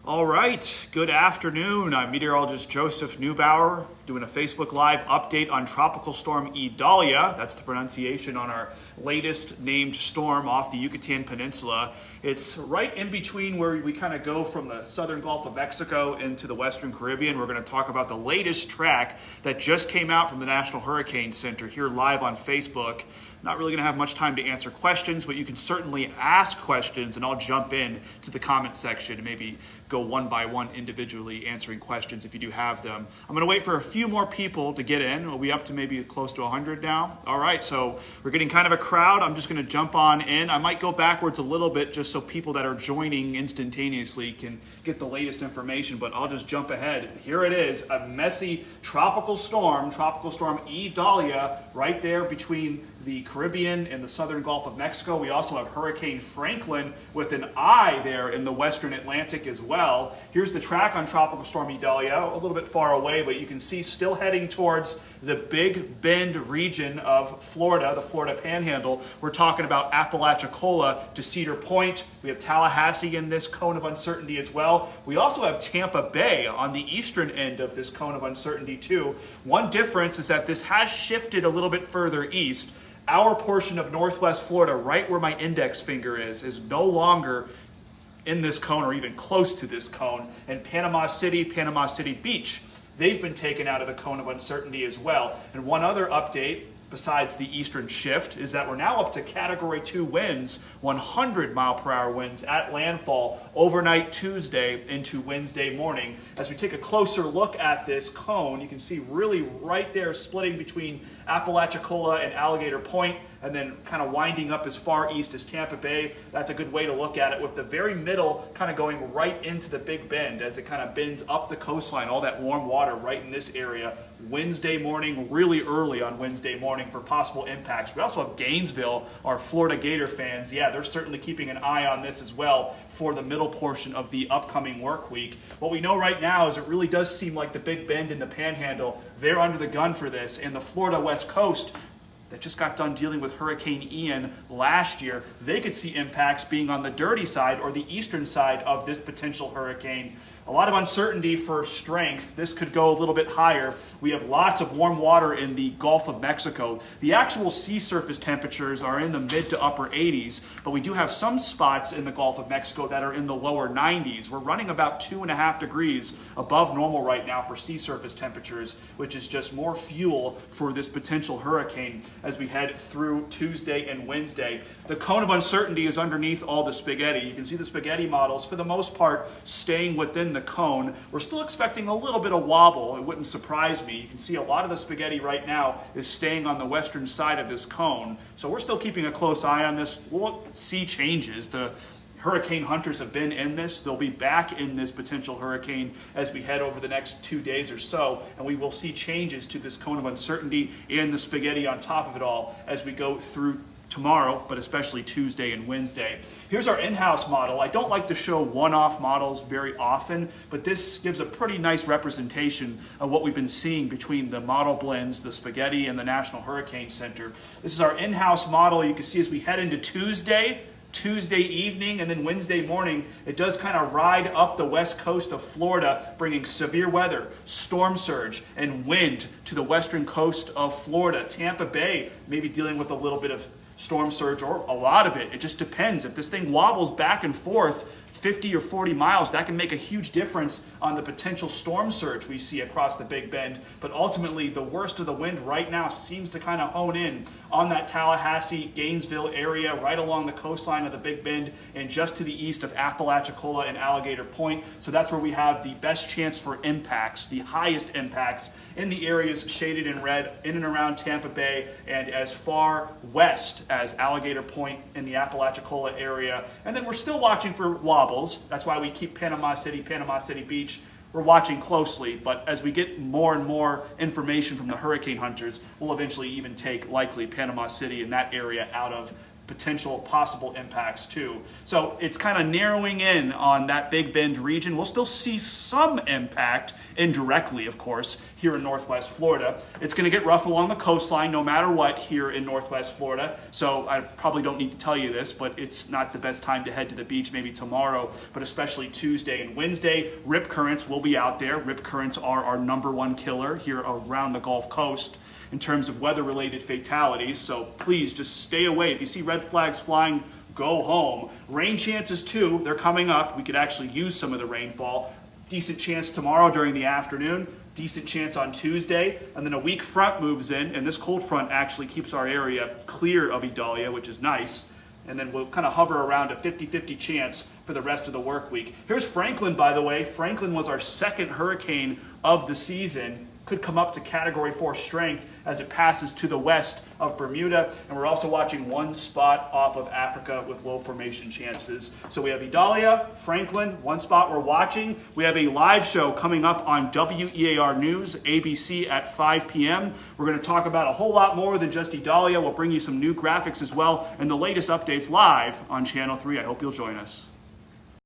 All right, good afternoon. I'm meteorologist Joseph Neubauer doing a Facebook Live update on Tropical Storm Idalia. That's the pronunciation on our latest named storm off the Yucatan Peninsula. It's right in between where we kind of go from the southern Gulf of Mexico into the Western Caribbean. We're going to talk about the latest track that just came out from the National Hurricane Center here live on Facebook. Not really going to have much time to answer questions, but you can certainly ask questions and I'll jump in to the comment section and maybe go one by one individually answering questions if you do have them. I'm going to wait for a few more people to get in. We'll be up to maybe close to 100 now. All right, so we're getting kind of a crowd. I'm just going to jump on in. I might go backwards a little bit just so people that are joining instantaneously can get the latest information, but I'll just jump ahead. Here it is, a messy tropical storm Idalia, right there between the Caribbean and the southern Gulf of Mexico. We also have Hurricane Franklin with an eye there in the western Atlantic as well. Here's the track on Tropical Storm Idalia, a little bit far away, but you can see still heading towards the Big Bend region of Florida, the Florida Panhandle. We're talking about Apalachicola to Cedar Point. We have Tallahassee in this cone of uncertainty as well. We also have Tampa Bay on the eastern end of this cone of uncertainty too. One difference is that this has shifted a little bit further east. Our portion of northwest Florida, right where my index finger is no longer in this cone or even close to this cone. And Panama City Beach, they've been taken out of the cone of uncertainty as well. And one other update, besides the eastern shift, is that we're now up to Category 2 winds, 100-mile-per-hour winds at landfall overnight Tuesday into Wednesday morning. As we take a closer look at this cone, you can see really right there splitting between Apalachicola and Alligator Point, and then kind of winding up as far east as Tampa Bay. That's a good way to look at it, with the very middle kind of going right into the Big Bend as it kind of bends up the coastline, all that warm water right in this area. Wednesday morning, really early on Wednesday morning for possible impacts. We also have Gainesville, our Florida Gator fans. Yeah, they're certainly keeping an eye on this as well for the middle portion of the upcoming work week. What we know right now is it really does seem like the Big Bend and the Panhandle, they're under the gun for this. And the Florida West Coast, that just got done dealing with Hurricane Ian last year, they could see impacts being on the dirty side or the eastern side of this potential hurricane. A lot of uncertainty for strength. This could go a little bit higher. We have lots of warm water in the Gulf of Mexico. The actual sea surface temperatures are in the mid to upper 80s, but we do have some spots in the Gulf of Mexico that are in the lower 90s. We're running about 2.5 degrees above normal right now for sea surface temperatures, which is just more fuel for this potential hurricane as we head through Tuesday and Wednesday. The cone of uncertainty is underneath all the spaghetti. You can see the spaghetti models, for the most part, staying within the cone. We're still expecting a little bit of wobble. It wouldn't surprise me. You can see a lot of the spaghetti right now is staying on the western side of this cone. So we're still keeping a close eye on this. We'll see changes. The hurricane hunters have been in this. They'll be back in this potential hurricane as we head over the next 2 days or so, and we will see changes to this cone of uncertainty and the spaghetti on top of it all as we go through tomorrow, but especially Tuesday and Wednesday. Here's our in-house model. I don't like to show one-off models very often, but this gives a pretty nice representation of what we've been seeing between the model blends, the spaghetti, and the National Hurricane Center. This is our in-house model. You can see as we head into Tuesday evening, and then Wednesday morning, it does kind of ride up the west coast of Florida, bringing severe weather, storm surge, and wind to the western coast of Florida. Tampa Bay maybe dealing with a little bit of storm surge, or a lot of it. It just depends. If this thing wobbles back and forth 50 or 40 miles, that can make a huge difference on the potential storm surge we see across the Big Bend. But ultimately, the worst of the wind right now seems to kind of hone in on that Tallahassee, Gainesville area, right along the coastline of the Big Bend and just to the east of Apalachicola and Alligator Point. So that's where we have the best chance for impacts, the highest impacts in the areas shaded in red in and around Tampa Bay and as far west as Alligator Point in the Apalachicola area. And then we're still watching for wobbles. That's why we keep Panama City Beach. We're watching closely, but as we get more and more information from the hurricane hunters, we'll eventually even take likely Panama City and that area out of potential possible impacts too. So it's kind of narrowing in on that Big Bend region. We'll still see some impact indirectly, of course, here in Northwest Florida. It's going to get rough along the coastline no matter what here in Northwest Florida. So I probably don't need to tell you this, but it's not the best time to head to the beach, maybe tomorrow, but especially Tuesday and Wednesday. Rip currents will be out there. Rip currents are our #1 killer here around the Gulf Coast in terms of weather-related fatalities, so please just stay away. If you see red flags flying, go home. Rain chances too, they're coming up. We could actually use some of the rainfall. Decent chance tomorrow during the afternoon, decent chance on Tuesday, and then a weak front moves in, and this cold front actually keeps our area clear of Idalia, which is nice. And then we'll kind of hover around a 50-50 chance for the rest of the work week. Here's Franklin, by the way. Franklin was our second hurricane of the season. Could come up to Category 4 strength as it passes to the west of Bermuda. And we're also watching one spot off of Africa with low formation chances. So we have Idalia, Franklin, one spot we're watching. We have a live show coming up on WEAR News, ABC at 5 p.m. We're going to talk about a whole lot more than just Idalia. We'll bring you some new graphics as well and the latest updates live on Channel 3. I hope you'll join us.